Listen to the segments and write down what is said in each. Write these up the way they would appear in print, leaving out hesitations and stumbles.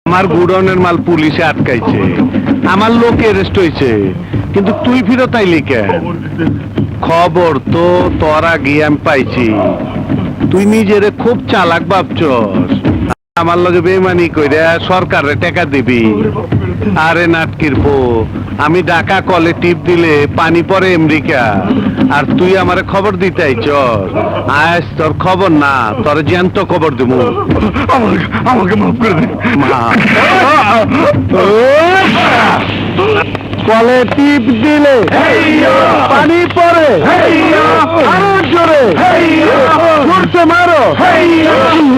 আমার গুডনের মাল পুলিশে আটকাইছে, আমার লোক অ্যারেস্ট হয়েছে, কিন্তু তুই ফিরত আইলি কেন? খবর তো তোরা গিয়ে আমি পাইছি। তুই নিজেরে খুব চালাক ভাবছস, আমার লগে বেমানি কইরা সরকারে টাকা দিবি। আরে নাটকির পো, আমি ঢাকা কলে টিপ দিলে পানি পরে আমেরিকা, আর তুই আমারে খবর দিতে আইছস। আজ তোর খবর না, তোর জ্যান্ত খবর দিব। আমাকে মাফ করে দিন। কলে টিপ দিলে পানি পরে আরো জোরে জোরছে মারো,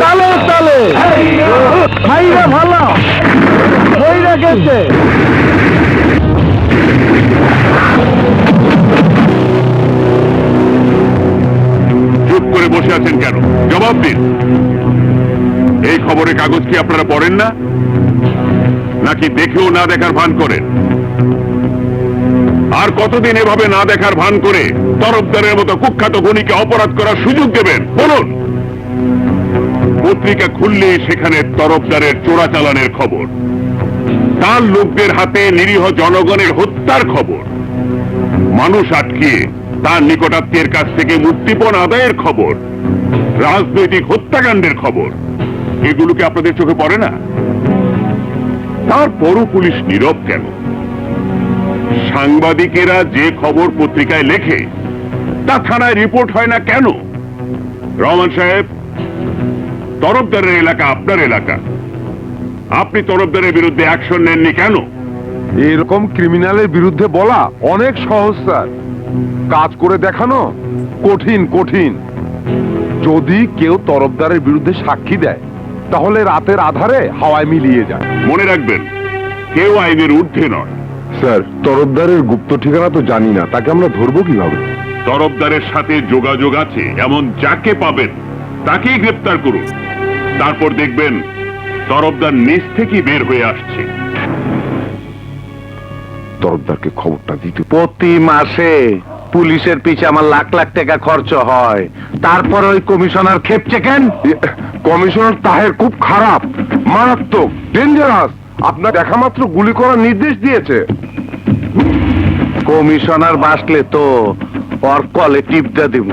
তালে তালে ভাইরা ভালো হইরা গেছে। চুপ করে বসে আছেন কেন? জবাব দিন। এই খবরের কাগজ কি আপনারা পড়েন না, নাকি দেখেও না দেখার ভান করেন? আর কতদিন এভাবে না দেখার ভান করে তরফদারের মতো কুখ্যাত খুনিকে অপরাধ করার সুযোগ দেবেন বলুন? পত্রিকা খুললে সেখানে তরফদারের চোরাচালানের খবর, তার লোকদের হাতে নিরীহ জনগণের হত্যার খবর, মানুষ আটকিয়ে তার নিকটাত্মীয়ের কাছ থেকে মুক্তিপণ আদায়ের খবর, রাজনৈতিক হত্যাকাণ্ডের খবর। এগুলোকে আপনাদের চোখে পড়ে না? তারপরও পুলিশ নীরব কেন? সাংবাদিকেরা যে খবর পত্রিকায় লেখে তা থানায় রিপোর্ট হয় না কেন? রহমান সাহেব, তরফদারের এলাকা আপনার এলাকা, আপনি তরফদারের বিরুদ্ধে অ্যাকশন নেননি কেন? এরকম ক্রিমিনালের বিরুদ্ধে বলা অনেক সহজ স্যার, কাজ করে দেখানো কঠিন কঠিন। যদি কেউ তরফদারের বিরুদ্ধে সাক্ষী দেয় তাহলে রাতের আধারে হাওয়ায় মিলিয়ে যায়। মনে রাখবেন, কেউ আইনের ঊর্ধ্বে নয়। স্যার, তরফদারের গুপ্ত ঠিকানা তো জানি না, তাকে আমরা ধরবো কিভাবে? তরফদারের সাথে যোগাযোগ আছে এমন যাকে পাবেন তাকেই গ্রেপ্তার করুন। তারপর দেখবেন তরফদার নিজ থেকেই বের হয়ে আসছে। তরফদারকে খবরটা দিতে। প্রতি মাসে পুলিশের পিছে আমার লাখ লাখ টাকা খরচ হয়, তারপর ওই কমিশনার খেপছে কেন? কমিশনার তাহের খুব খারাপ, মারাত্মক, ডেঞ্জারাস। আপনার দেখা মাত্র গুলি করার নির্দেশ দিয়েছে। কমিশনার বাসলে তো ওর কলে টিপটা দিব।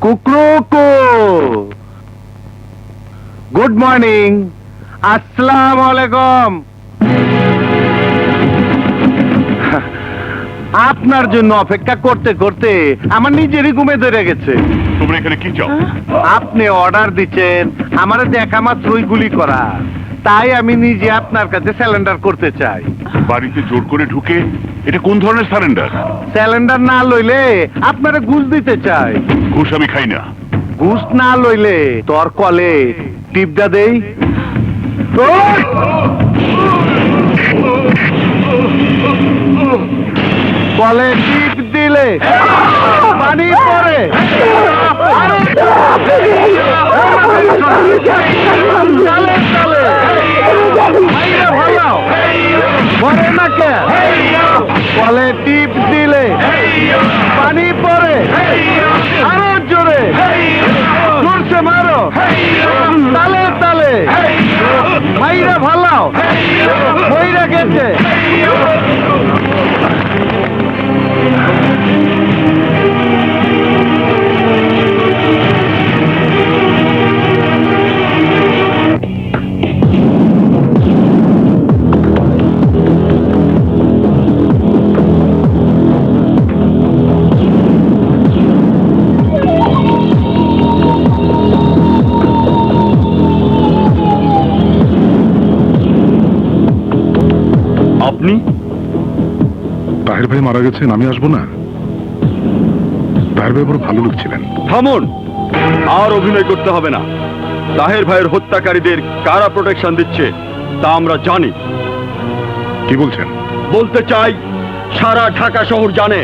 কুকরুকু, গুড মর্নিং, আসসালামু আলাইকুম। আপনার জন্য অপেক্ষা করতে করতে আমার নিজেরই ঘুমে ধরে গেছে। তোমরা এখানে কি চাও? আপনি অর্ডার দিচ্ছেন আমারে দেখা মাত্রই গুলি করা, তাই আমি নিজে আপনার কাছে স্যালেন্ডার করতে চাই। বাড়িতে জোর করে ঢুকে এটা কোন ধরনের সারেন্ডার? স্যালেন্ডার না লইলে আপনারা ঘুষ দিতে চাই। ঘুষ আমি খাই না। ঘুষ না লইলে তোর কলে টিপটা দেই। কলে টিপ দিলে পানি পরে চালে চালে ভালো মরে না কে? কলে টিপ দিলে পানি পরে আরো জোরে জোরছে মারো, তালে তালে মাইরা ভালো মইরা গেছে। আপনি? তাহের ভাই মারা গেছেন, আমি আসবো না? তাহের ভাই বড় ভালো লোক ছিলেন। থামুন, আর অভিনয় করতে হবে না। তাহের ভাইয়ের হত্যাকারীদের কারা প্রোটেকশন দিচ্ছে তা আমরা জানি। কি বলছেন? বলতে চাই, সারা ঢাকা শহর জানে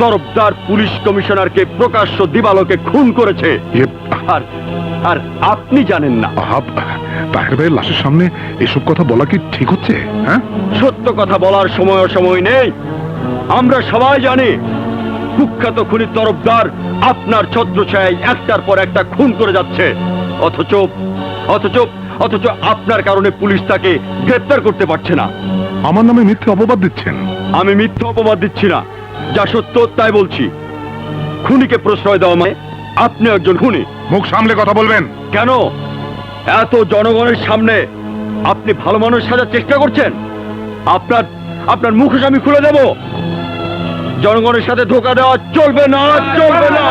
তরফদার পুলিশ কমিশনারকে প্রকাশ্য দিবালোকে খুন করেছে। আর আর আপনি জানেন না। তাহের ভাইয়ের লাশের সামনে এসব কথা বলা কি ঠিক হচ্ছে? হ্যাঁ, সত্য কথা বলার সময় নেই। আমরা সবাই জানি কুখ্যাত খুনি তরফদার আপনার ছত্রছায়ায় একটার পর একটা খুন করে যাচ্ছে, অথচ অথচ অথচ আপনার কারণে পুলিশ তাকে গ্রেফতার করতে পারছে না। আমার নামে মিথ্যে অপবাদ দিচ্ছেন। আমি মিথ্যা অপবাদ দিচ্ছি না, যা সত্য তাই বলছি। খুনিকে প্রশ্রয় দেওয়া মানে আপনি একজন খুনি। মুখ সামলে কথা বলবেন। কেন এত জনগণের সামনে আপনি ভালো মানুষ সাজার চেষ্টা করছেন? আপনার আপনার মুখোশ আমি খুলে দেব। জনগণের সাথে ধোকা দেওয়া চলবে না, চলবে না,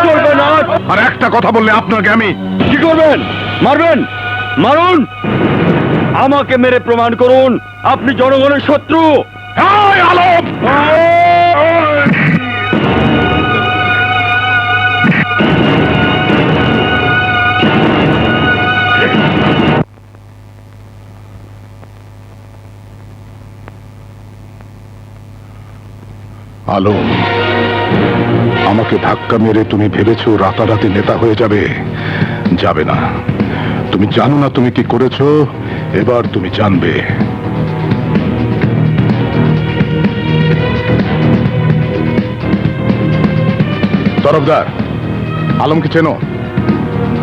চলবে না। আর একটা কথা বললে আপনাকে আমি কি করবেন? মারবেন? মারুন, আমাকে মেরে প্রমাণ করুন আপনি জনগণের শত্রু। এই আলম! আলম, আমাকে ধাক্কা মেরে তুমি ভেবেছো রাতারাতি নেতা হয়ে যাবে? যাবে না। তুমি জানো না তুমি কি করেছো, এবার তুমি জানবে। তরফদার, আলমকে চেনো?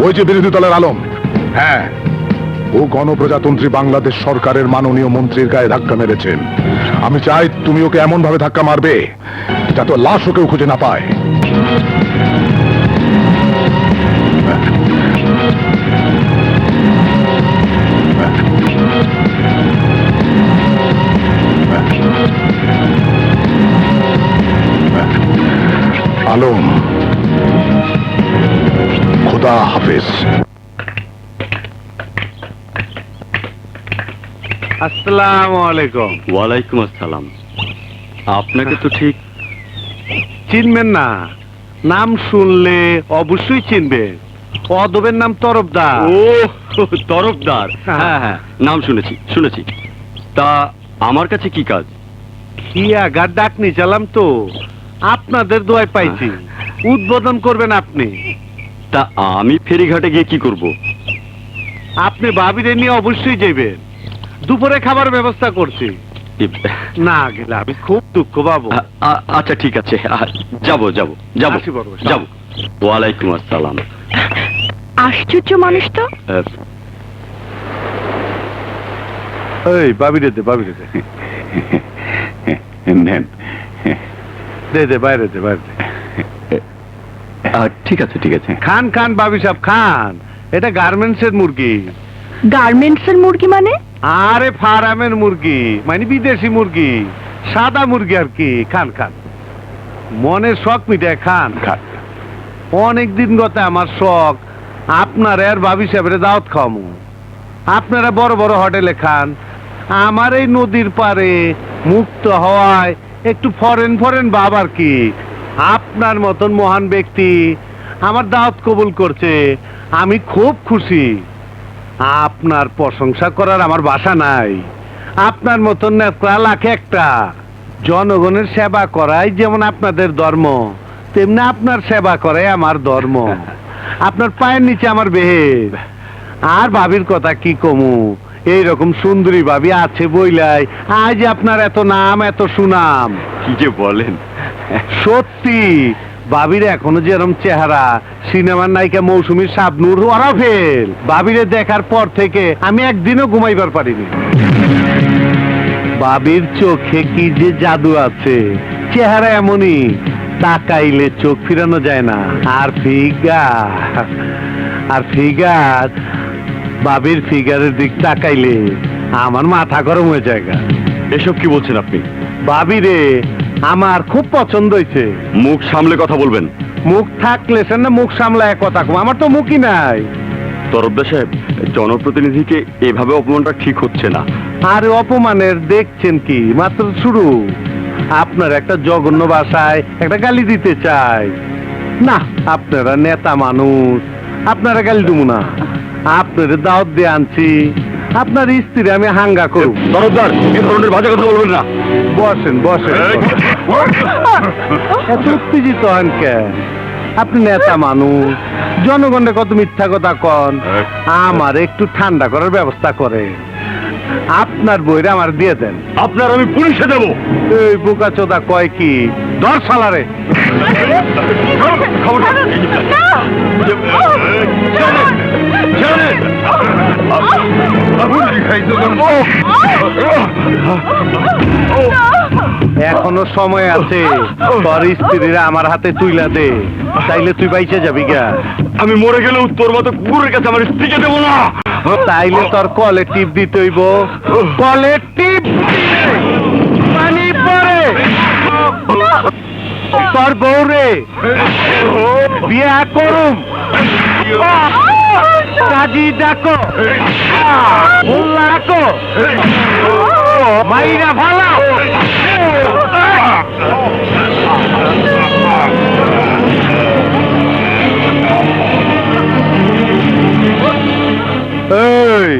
ওই যে বিরোধী দলের আলম। হ্যাঁ, ও গণপ্রজাতন্ত্রী বাংলাদেশ সরকারের মাননীয় মন্ত্রীর গায়ে ধাক্কা মেরেছেন। আমি চাই তুমি ওকে এমন ভাবে ধাক্কা মারবে যাতে লাশ ওকেও খুঁজে না পায়। আলম, খুদা হাফেজ। আসসালামু আলাইকুম। ওয়ালাইকুম আসসালাম। আপনাকে তো ঠিক চিনবেন না? নাম শুনলে অবশ্যই চিনবে। অদবের নাম তরফদার। ও তরফদার, হ্যাঁ হ্যাঁ, নাম শুনেছি শুনেছি। তা আমার কাছে কি কাজ? কি আগার ডাক নিচালাম তো, আপনাদের দোয়ায় পাইছি। উদ্বোধন করবেন আপনি। তা আমি ফেরিঘাটে গিয়ে কি করব? আপনি ভাবিরে নিয়ে অবশ্যই যাবেন। দুপুরে খাবার ব্যবস্থা করছি। না গেলে আমি খুব দুঃখ পাবো। আচ্ছা ঠিক আছে, যাব যাব যাব আসি বড় ভাই। যাব। ওয়ালাইকুম আসসালাম। আশ্চর্য মানুষ তো। এই ভাবিরে দে, ভাবিরে দে। নেন। দে দে, বাইরে দে, বাইরে দে। ঠিক আছে ঠিক আছে। খান খান ভাবি সাহেব খান। এটা গার্মেন্টস এর মুরগি। গার্মেন্টস এর মুরগি মানে? আরে ফার্মের মুরগি, মানে বিদেশি মুরগি, সাদা মুরগি আর কি। খান খান, মনের শখ মিটায় খান। খান। অনেক দিন গত আমার শখ আপনার আর ভাবি সাহেবের দাওয়াত খাওয়ামু। আপনারা বড় বড় হোটেলে খান, আমার এই নদীর পারে মুক্ত হওয়ায় একটু ফরেন ফরেন ভাব আর কি। আপনার মতন মহান ব্যক্তি আমার দাওয়াত কবুল করছে, আমি খুব খুশি। আপনার প্রশংসা করার আমার ভাষা নাই। আপনার মতন নেতা লাখে একটা। জনগণের সেবা করাই যেমন আপনাদের ধর্ম, তেমনি আপনার সেবা করাই আমার ধর্ম। আপনার পায়ের নিচে আমার বেহের। আর ভাবির কথা কি কমু, এইরকম সুন্দরী ভাবি আছে বইলাই আজ আপনার এত নাম, এত সুনাম। কি যে বলেন! সত্যি, ভাবির এখনো যেরকম চেহারা, সিনেমার নায়িকা মৌসুমীর শাবনূর ওরা ফেল। ভাবিরে দেখার পর থেকে আমি একদিনও ঘুমাইবার পারিনি। ভাবির চোখে কি যে জাদু আছে, চেহারা এমনই, তাকাইলে চোখ ফিরানো যায় না। আর ফিগার, ভাবির ফিগারের দিক তাকাইলে আমার মাথা গরম হয়ে যায়। এসব কি বলছেন আপনি? ভাবিরে আমার খুব পছন্দ হয়েছে। মুখ সামলে কথা বলবেন। মুখ থাকলে সে না মুখ সামলায় কথা কম, আমার তো মুখই নাই। তরফদার সাহেব, জনপ্রতিনিধিকে এভাবে অপমানটা ঠিক হচ্ছে না। আর অপমানের দেখছেন কি, মাত্র শুরু। আপনার একটা জঘন্য ভাষায় একটা গালি দিতে চাই না। আপনারা নেতা মানুষ, আপনারা গালি দেবো না। আপনার দাওয়াত দিয়ে আনছি, আপনার স্ত্রী আমি হাঙ্গা করব। তরফদার, এ ধরনের বাজে কথা বলবেন না। বসেন বসেন। এত উত্তেজিত হন কেন? আপনি নেতা মানুষ, জনগণের কত মিথ্যা কথা কন। আমার একটু ঠান্ডা করার ব্যবস্থা করে আপনার বইরা আমার দিয়ে দেন। আপনার আমি পুলিশে দেব। এই বোকা চোদা কয় কি, ধর শালারে। এখনো সময় আছে, তোর স্ত্রীরা আমার হাতে তুইলা দে, তাইলে তুই বাইচে যাবি গা। আমি মরে গেলেও তোর মতো কুকুরের কাছে আমার স্ত্রীকে দেবো না। তাইলে তোর কলে টিপ দিতে হইব, কলে টিপ পানি পরে তোর বউরে বিয়া করুম, কাজী ডাকো, মোল্লা ডাকো, মাইরা ভালো। এই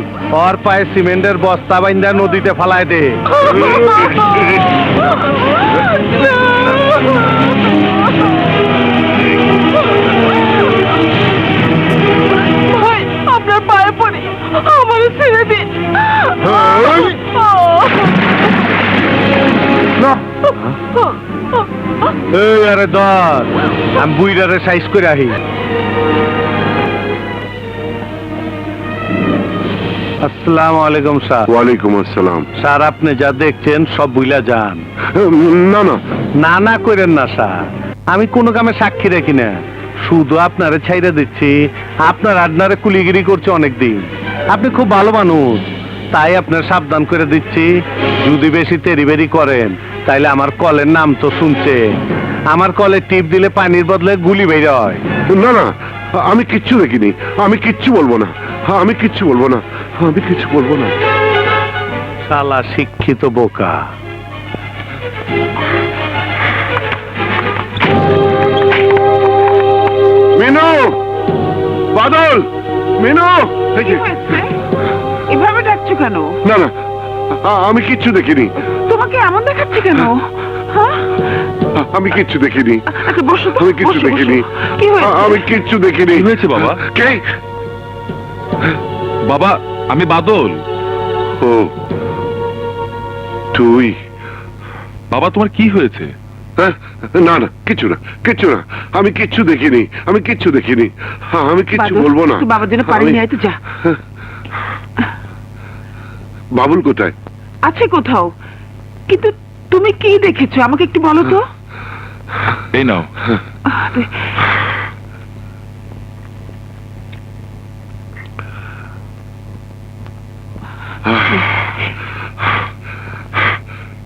ওর পায়ে সিমেন্টের বস্তা বাইন্দা নদীতে ফালায় দে। ভাই আপনার পায়ে পড়ি, আমার ছেড়ে দিন। এই আরে ধর, আমি বুইরারে সাইজ করে আহি। আসসালামু আলাইকুম স্যার। ওয়ালাইকুম আসসালাম। স্যার আপনি যা দেখছেন সব বুইলা যান। না না, না না করেন না স্যার, আমি কোনো কামে সাক্ষী রাখি না, শুধু আপনারে ছাইরা দিচ্ছি। আপনার আডনারে কুলিগিরি করছে অনেকদিন, আপনি খুব ভালো মানুষ, তাই আপনার সাবধান করে দিচ্ছি, যদি বেশি তেরিবেরি করেন তাইলে আমার কলের নাম তো শুনছে, আমার কলে টিপ দিলে পানির বদলে গুলি বের হয়। না না, আমি কিচ্ছু দেখিনি, আমি কিচ্ছু বলবো না, আমি কিচ্ছু বলবো না, আমি কিচ্ছু বলবো না। শালা শিক্ষিত বোকা। মিনু, বাদল, মিনু। এই যে, এভাবে ডাকছো কেন? না না, আমি কিচ্ছু দেখিনি, তোমাকে এমন দেখাচ্ছে কেন? হ্যাঁ, আমি কিচ্ছু দেখিনি, আচ্ছা বসো তো, আমি কিচ্ছু বসো, বসো। দেখিনি, কি হয়েছে? আমি কিচ্ছু দেখিনি। কি হয়েছে বাবা? কে? বাবা আমি বাদল। ও তুই? বাবা তোমার কি হয়েছে? হ্যাঁ, না না, কিচ্ছু না, কিচ্ছু না, আমি কিচ্ছু দেখিনি, আমি কিচ্ছু দেখিনি, আমি কিচ্ছু বাদল, বলবো না। তুই বাবার জন্য পানি আমি- নিয়ে আয় তো, যা। বাবুল কোথায়? আছে কোথাও, কিন্তু তুমি কি দেখেছো আমাকে একটু বলো তো। এই নাও।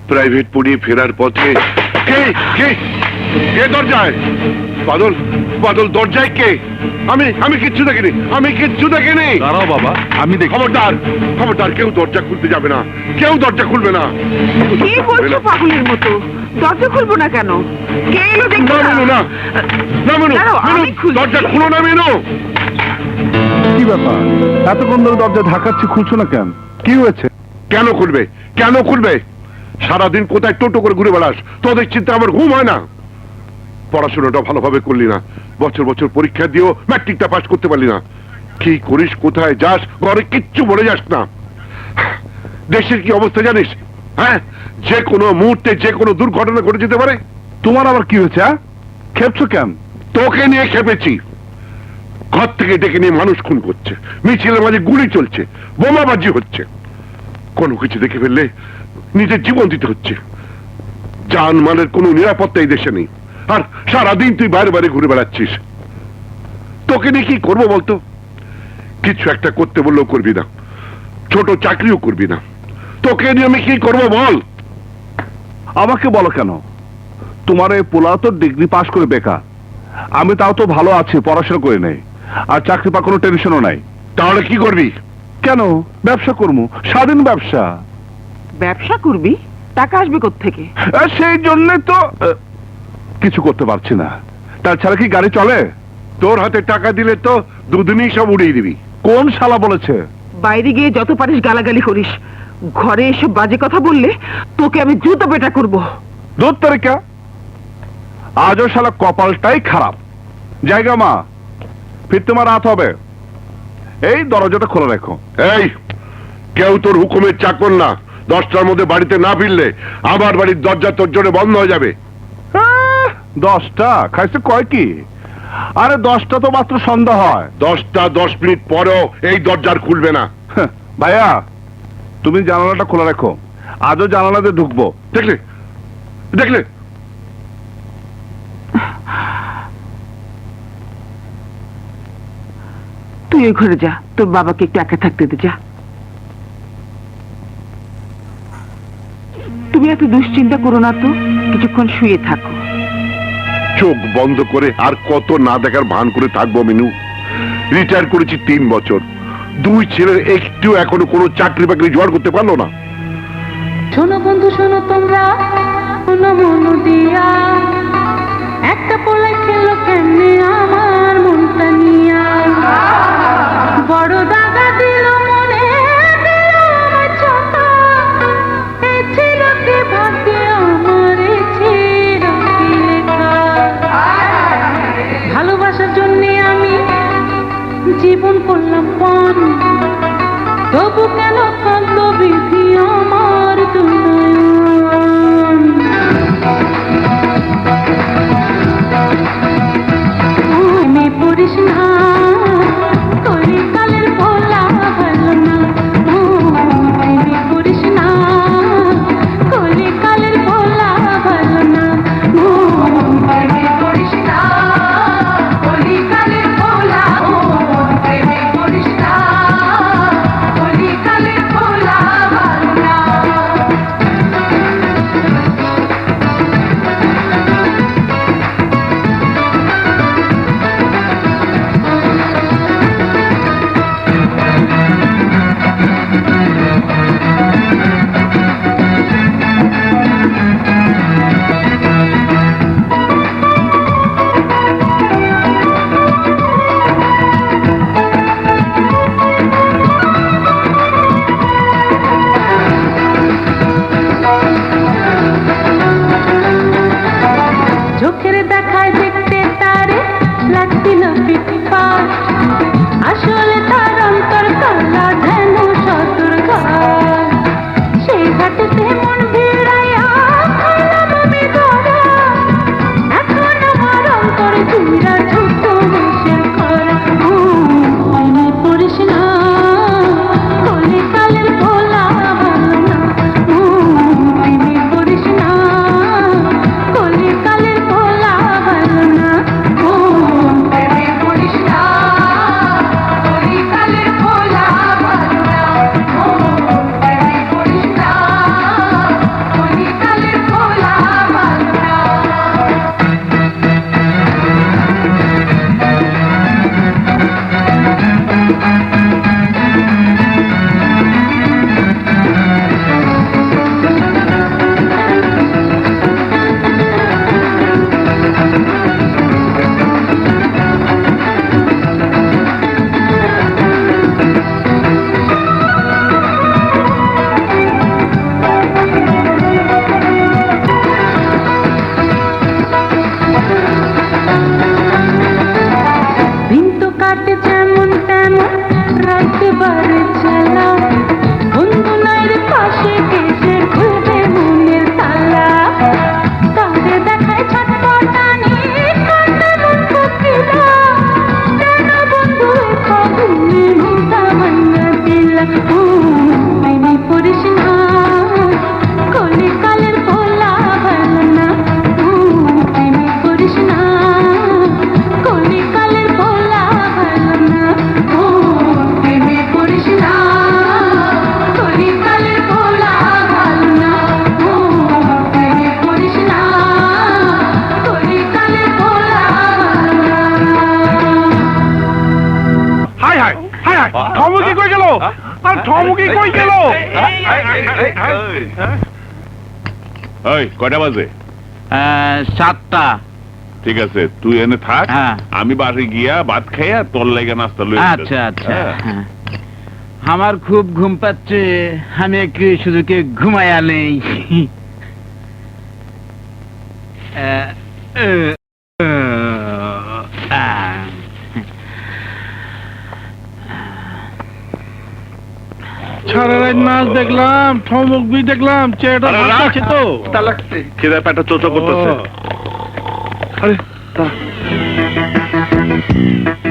প্রাইভেট পড়িয়ে ফেরার পথে কে কে কে দরজায়? বাদল, বাদল দরজায় কে? আমি কিচ্ছু দেখিনি, আমি কিচ্ছু দেখিনি। দাঁড়াও বাবা, আমি দেখি। খবরদার, খবরদার, কেউ দরজা খুলতে যাবে না, কেউ দরজা খুলবে না। কি বলছো পাগলের মতো? দরজা খুলবো না কেন? কে এলো দেখো না মিনু, না না মিনু, দাঁড়াও, আমি মিনু, খুলছি। দরজা খুলো না মিনু। কি ব্যাপার, এতক্ষণ ধরে দরজা ঢাকাচ্ছি, খুলছো না কেন? কি হয়েছে? কেন খুলবে, কেন খুলবে? সারাদিন কোথায় টোটো করে ঘুরে বেড়াস, তোদের চিন্তা আমার ঘুম হয় না। পড়াশোনাটা ভালোভাবে করলি না, বছর বছর পরীক্ষা দিয়েও ম্যাট্রিকটা পাস করতে পারলি না। কি করিস, কোথায় যাস, ঘরে কিচ্ছু বলে যাস না। দেশের কি অবস্থা জানিস? হ্যাঁ, যে কোনো মুহূর্তে যে কোনো দুর্ঘটনা ঘটে যেতে পারে। তোমার আবার কি হয়েছে? খেপছো কেন? তোকে নিয়ে খেপেছি। ঘর থেকে ডেকে নিয়ে মানুষ খুন করছে, মিছিলের মাঝে গুলি চলছে, বোমাবাজি হচ্ছে, কোনো কিছু দেখে ফেললে নিজের জীবন দিতে হচ্ছে। জানমালের কোনো নিরাপত্তা এই দেশে নেই, আর সারাদিন তুই বাইরে বাইরে ঘুরে বেড়াচ্ছিস। তোকে নিয়ে কি করবো বলতো? কিছু একটা করতে বললেও করবি না, ছোট চাকরিও করবি না। তোকে নিয়ে আমি কি করবো বল? আমাকে বলো কেন? তোমার এই পোলা তো ডিগ্রি পাশ করে বেকার, আমি তাও তো ভালো আছি, পড়াশোনা করে নেই, আর চাকরি পাওয়ার কোনো টেনশনও নাই। তাহলে কি করবি? কেন? ব্যবসা করবো, স্বাধীন ব্যবসা। ব্যবসা করবি? টাকা আসবে কোত্থেকে? সেই জন্য তো কিছু করতে পারছি না। তাছাড়া কি গাড়ি চলে? তোর হাতে টাকা দিলে তো দুদিনই সব উড়িয়ে দিবি। কোন শালা বলেছে? বাইরে গিয়ে যত পারিস গালাগালি করিস, ঘরে এসব বাজে কথা বললে তোকে আমি জুতো পেটা করবো। দূর তারিকা, আজও শালা কপালটাই খারাপ। জায়গা মা, ফিরতে আমার রাত হবে, এই দরজাটা খোলা রেখো। এই, কেউ তোর হুকুমের চাকর না। 10টার মধ্যে বাড়িতে না ফিরলে আমার বাড়ির দরজা তোর জন্য বন্ধ হয়ে যাবে। 10টা খাইছে কয় কি? আরে 10টা তো মাত্র সন্ধ্যা হয়। 10টা 10 মিনিট পরেও এই দরজার খুলবে না। হ্যাঁ, ভাইয়া তুমি জানালাটা খোলা রাখো, আজও জানালাতে ঢুকবো। দেখলে দেখলে তুই ওই ঘরে যা, তোর বাবাকে একটু একা থাকতে দে, যা। তুমি এত দুশ্চিন্তা করো না তো, কিছুক্ষণ শুয়ে থাকো। চোখ বন্ধ করে আর কত না দেখার ভান করে থাকবো মিনু? রিটায়ার করেছি 3 বছর, 2 ছেলের একটু এখনো কোনো চাকরি বাকরি জোগাড় করতে পারলো না। শোনো বন্ধু শোনো তোমরা, শোনো মন দিয়া, একটা পোলাই খেলো কেমনে আমার মনটা নিয়া, বড় দাগা দিল মনে, দিল আমার চোখা, এ ছিল কি ভাগ্যে আমার, এ ছিল কি লেখা। ভালোবাসার জন্যে আমি জীবন করলাম পণ, তবু কেন কান্দ বিধি আমার দুনয়ন। প্রেমে পড়িস না, তোরে কালের ভোলা ভালো না। প্রেমে পড়িস না, তোরে কালের ভোলা ভালো না। প্রেমে পড়িস না, তোরে কালের ভোলা, প্রেমে পড়িস না, তোরে কালের ভোলা ভালো না। চোখের দেখায় দেখতে তারে লাগছিল পিটপাট, আসলে তার অন্তর কালা যেন শত্রুর ঘাট। সেই ঘাটেতে মন ভিড়াইয়া খাইলাম আমি ধরা, এখন আমার অন্তর জুড়া ছোট বসে খরা। প্রেমে পড়িস না, কলে কালের ভোলা ভালো না। প্রেমে পড়িস না, কলে কালের ভোলা ভালো না। প্রেমে পড়িস না, কলে কালের ভোলা ভালো না। প্রেমে পড়িস না, কলে কালের ভোলা ভালো না। দিন তো কাটে যেমন তেমন, রাত বারে চালা, বন্ধু নাইর পাশে গেছে খুলবে মনের তালা। তারে দেখায় ছটপটানি, কান্দে মন কোকিলা, কেন বন্ধু এ ফাগুনে মনটা ভাঙা দিলা। প্রেমে পড়িস না, কলে কালের ভোলা ভালো না। প্রেমে পড়িস না, কলে কালের ভোলা ভালো না। প্রেমে পড়িস না, কলে কালের ভোলা ভালো না। প্রেমে পড়িস না, কলে কালের ভোলা ভালো না। হাই হাই হাই হাই, ঠমুকি কই গেল? আর ঠমুকি কই গেল? এই কয়টা বাজে? 7টা। ঠিক আছে, তুই এনে থাক, হ্যাঁ। আমি বাসে গিয়া ভাত খাইয়া তোর লাগা নাস্তা লই আচ্ছা আচ্ছা। আমার খুব ঘুম পাচ্ছে, আমি একটু শুধুকে ঘুমাইয়া নেই। সারা রাত নাচ দেখলাম, ঠমক দেখলাম, চেহারাটা ভালো আছে তো। খিদে পেটে চোচো করতেছে। আরে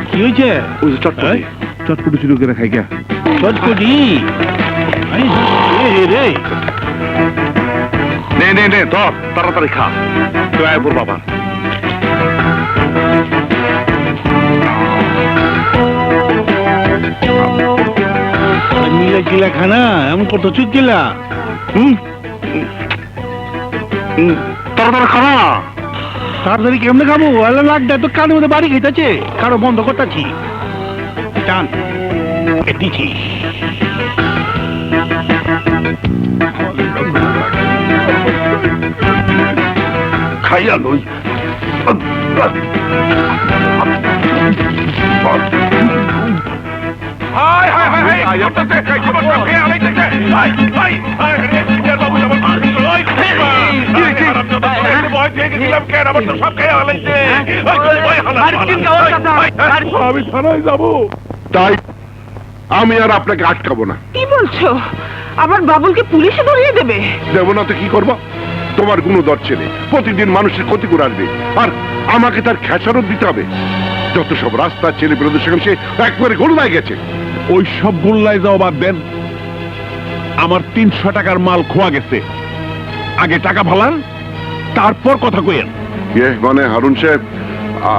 কি হয়েছে? ওই যে চটপটি চটপটি চুরি করে খাই গা চটপটি রে নে নে নে ধর তাড়াতাড়ি খা তুই আয় পর বাবা মিলা কিলা খানা এমন কত চুপ কিলা তাড়াতাড়ি খানা তাড়াতাড়ি কেমনে খাবো? আল্লাহ লাগটা তো কানের মধ্যে বাড়ি খাইতেছে, কারো বন্ধ করতেছি। টান দিছি খাইয়া লই আমি থানায় যাব। তাই আমি আর আপনাকে আটকাবো না। কি বলছো? আমার বাবুলকে পুলিশে ধরিয়ে দেবে? দেবো না তো কি করবো? তোমার গুণধর ছেলে প্রতিদিন মানুষের ক্ষতি করে আসবে, আর আমাকে তার খেসারত দিতে হবে। যত সব রাস্তার ছেলে বিরোধীর সঙ্গে সে একবারে গোল্লায় গেছে। ওই সব গোল্লায় যাও বাদ দেন, আমার 300 টাকার মাল খোয়া গেছে। আগে টাকা ভালান, তারপর কথা কইেন। মানে হারুন সাহেব,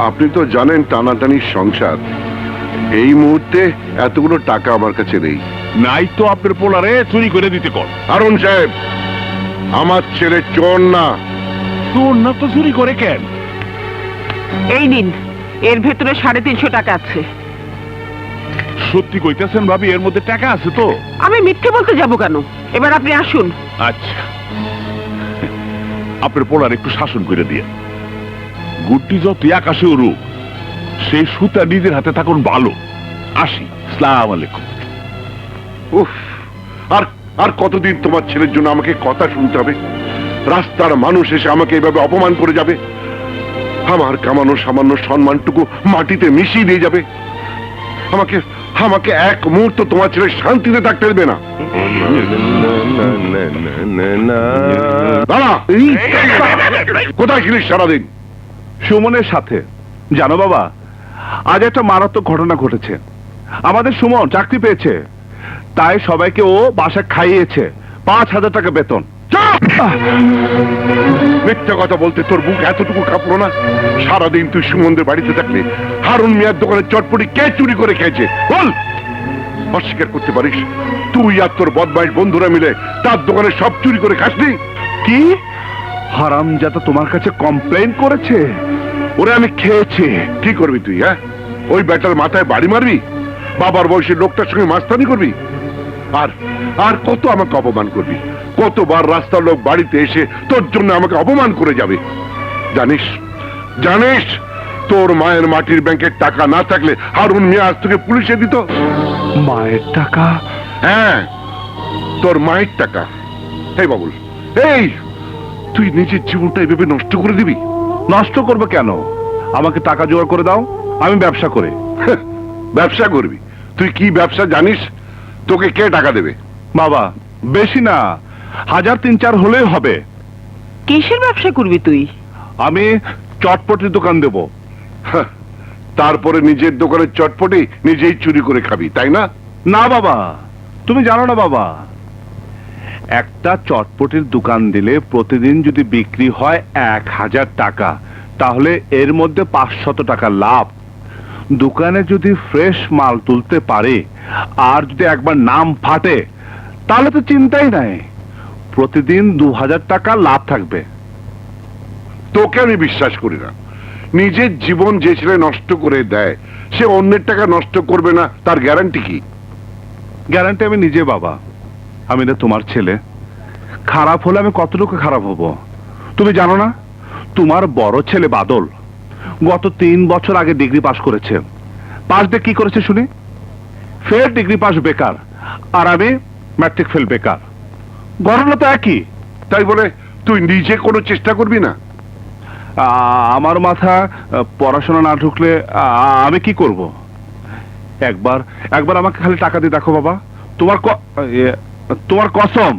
আপনি তো জানেন টানাটানির সংসার। এই মুহূর্তে এতগুলো টাকা আমার কাছে নেই। নাই তো আপনার পোলারে চুরি করে দিতে কর। হারুন সাহেব, আমার ছেলে চোর না। তোর না তো চুরি করে কেন? এই নিন, এর ভেতরে 350 টাকা আছে। সত্যি কইতেছেন ভাবি, এর মধ্যে টাকা আছে তো? আমি মিথ্যে বলতে যাব কেন? এবার আপনি আসুন। আচ্ছা, আপনার পোলার একটু শাসন করে দিয়ে। গুড্ডি যত আকাশে উড়ুক, সেই সুতা নিজের হাতে থাকুন ভালো। আসি, আসসালামু আলাইকুম। উফ, আর আর কতদিন তোমার ছেলের জন্য আমাকে কথা শুনতে হবে? রাস্তার মানুষ এসে আমাকে এইভাবে অপমান করে যাবে, আমার কামানো সামান্য সম্মানটুকু মাটিতে মিশিয়ে দিয়ে যাবে। আমাকে আমাকে এক মুহূর্ত তোমার ছেলে শান্তিতে থাকতে দেবে না। দাঁড়া! কোথায় ছিলিস সারাদিন? সুমনের সাথে। জানো বাবা, আজ একটা মারাত্মক ঘটনা ঘটেছে। আমাদের সুমন চাকরি পেয়েছে, তাই সবাইকে ও বাসা খাইয়েছে। 5000 টাকা বেতন। মিথ্যা কথা বলতে তোর বুক এতটুকু কাঁপলো না? সারাদিন তুই সুমনদের বাড়িতে থাকলে হারুন মিয়ার দোকানের চটপটি কে চুরি করে খেয়েছে বল? অস্বীকার করতে পারিস তুই আর তোর বদমাইশ বন্ধুরা মিলে তার দোকানে সব চুরি করে খাসনি? কি হারামজাদা তোমার কাছে কমপ্লেইন করেছে? ওরে আমি খেয়েছি। কি করবি তুই? হ্যাঁ, ওই ব্যাটার মাথায় বাড়ি মারবি? বাবার বয়সের লোকটার সঙ্গে মাস্তানি করবি? আর আর কত আমাকে অপমান করবি? কতবার রাস্তার লোক বাড়িতে এসে তোর জন্য আমাকে অপমান করে যাবে? জানিস জানিস তোর মায়ের মাটির ব্যাংকের টাকা না থাকলে হারুন মিয়া আজ তোকে পুলিশে দিত। মায়ের টাকা? হ্যাঁ, তোর মায়ের টাকা। এই বাবুল, এই তুই নিজের জীবনটা এভাবে নষ্ট করে দিবি? নষ্ট করবে কেন? আমাকে টাকা জোগাড় করে দাও, আমি ব্যবসা করে। ব্যবসা করবি? তুই কি ব্যবসা জানিস? তোকে কে টাকা দেবে? বাবা, বেশি না, 1000-3000 হলেই হবে। কিসের ব্যবসা করবি তুই? আমি চটপটির দোকান দেব। তারপরে নিজের দোকানের চটপটি নিজেই চুরি করে খাবি, তাই না? না বাবা, তুমি জানো না বাবা, একটা চটপটির দোকান দিলে প্রতিদিন যদি বিক্রি হয় 1000 টাকা, তাহলে এর মধ্যে 500 টাকা লাভ। দোকানে যদি ফ্রেশ মাল তুলতে পারে আর যদি একবার নাম ফাটে, তাহলে তো চিন্তাই নাই, প্রতিদিন 2000 টাকা লাভ থাকবে। তোকে আমি বিশ্বাস করি না। নিজের জীবন যে ছেলে নষ্ট করে দেয়, সে অন্যের টাকা নষ্ট করবে না, তার গ্যারান্টি কি? গ্যারান্টি আমি নিজে বাবা। আমি না তোমার ছেলে, খারাপ হলে আমি কতটুকু খারাপ হব তুমি জানো না? তোমার বড় ছেলে বাদল গত 3 বছর আগে ডিগ্রি পাস করেছে। পাস দিয়ে কি করেছে শুনি? ফের ডিগ্রি পাস বেকার, আর আমি ম্যাট্রিক ফেল বেকার। ঘটনা তো একই। তাই বলে তুই নিজে কোনো চেষ্টা করবি না? আমার মাথা পড়াশোনা না ঢুকলে আমি কি করব? একবার একবার আমাকে খালি টাকা দিয়ে দেখো বাবা, তোমার কসম,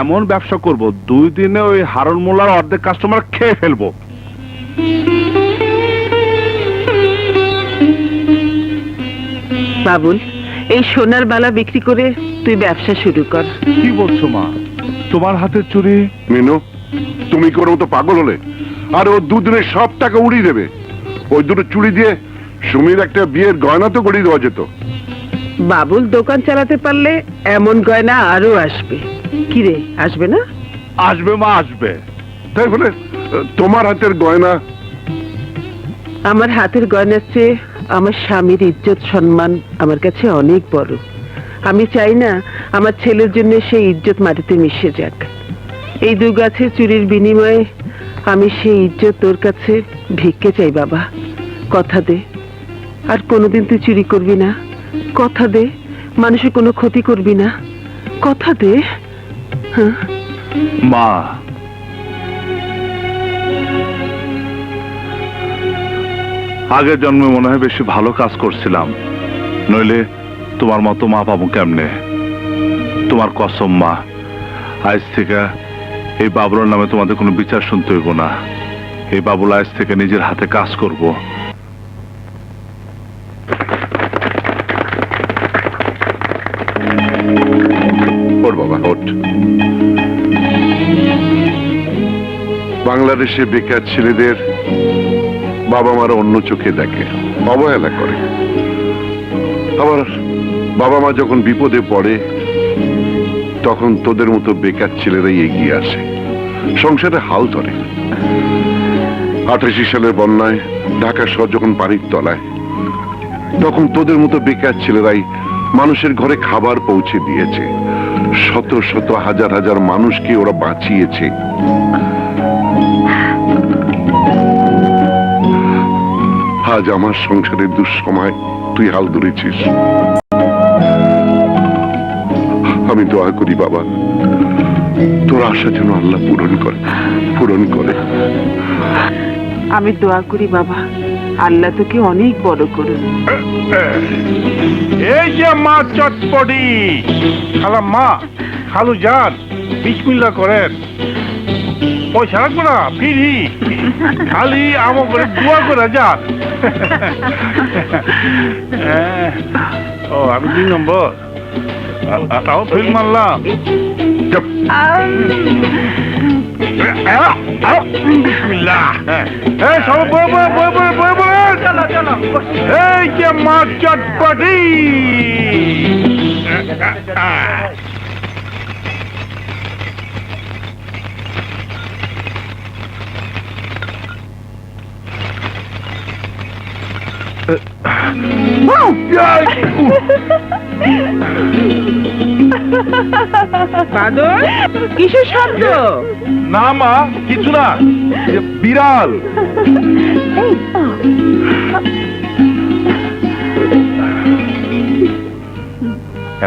এমন ব্যবসা করব 2 দিনে ওই হারুন মোল্লার অর্ধেক কাস্টমার খেয়ে ফেলবো। বাবুল, এই সোনার বালা বিক্রি করে তুই ব্যবসা শুরু কর। কি বলছো মা? তোমার হাতের চুরি? মিনু, তুমি কোনো মতো পাগল হলে? আর ও দুদিনে সব টাকা উড়িয়ে দেবে। ওই দুটো চুড়ি দিয়ে সুমির একটা বিয়ের গয়না তো করিয়ে দেওয়া যেত। বাবুল দোকান চালাতে পারলে এমন গয়না আরো আসবে। কি রে, আসবে না? আসবে মা, আসবে। তাই বলে তোমার হাতের গয়না? আমার হাতের গয়নার চেয়ে আমার স্বামীর ইজ্জত সম্মান আমার কাছে অনেক বড়। আমি চাই না আমার ছেলের জন্য সেই ইজ্জত মাটিতে মিশে যাক। এই দু গাছের চুরির বিনিময়ে আমি সেই ইজ্জত তোর কাছে ভিক্ষে চাই বাবা। কথা দে আর কোনোদিন তুই চুরি করবি না। কথা দে মানুষের কোনো ক্ষতি করবি না। কথা দে। হ্যাঁ মা, আগের জন্মে মনে হয় বেশি ভালো কাজ করছিলাম, নইলে তোমার মতো মা পাবো কেমনে? তোমার কসম মা, আজ থেকে এই বাবুর নামে তোমাদের কোনো বিচার শুনতে হইব না। এই বাবুল আজ থেকে নিজের হাতে কাজ করব। ওর বাবা ওঠ। বাংলাদেশে বেকার ছেলেদের বাবা মারা অন্য চোখে দেখে, অবহেলা করে। আবার বাবা মা যখন বিপদে পড়ে তখন তোদের মতো বেকার ছেলেরাই এগিয়ে আসে, সংসারে হাল ধরে। 88 সালের বন্যায় ঢাকা শহর যখন পানির তলায়, তখন তোদের মতো বেকার ছেলেরাই মানুষের ঘরে খাবার পৌঁছে দিয়েছে। শত শত হাজার হাজার মানুষকে ওরা বাঁচিয়েছে। আজ আমার সংসারের দুঃসময় তুই হাল ধরেছিস। আমি দোয়া করি বাবা, তোর আশা যেন আল্লাহ পূরণ করে। আমি দোয়া করি বাবা, আল্লাহ তোকে অনেক বড় করুন। এই যে মা চটপটি, খালা মা, খালু যান, বিসমিল্লাহ করেন। পয়সা রাখবো না, ফিরি খালি আমার করে দোয়া করে যান। ও আমি 2 নম্বর তাও ফিল মারলাম। বিসমিল্লাহ। এই সব এই যে মা চটপটি। বাদর, কিসের শব্দ? না মা, কিছু না, বিড়াল।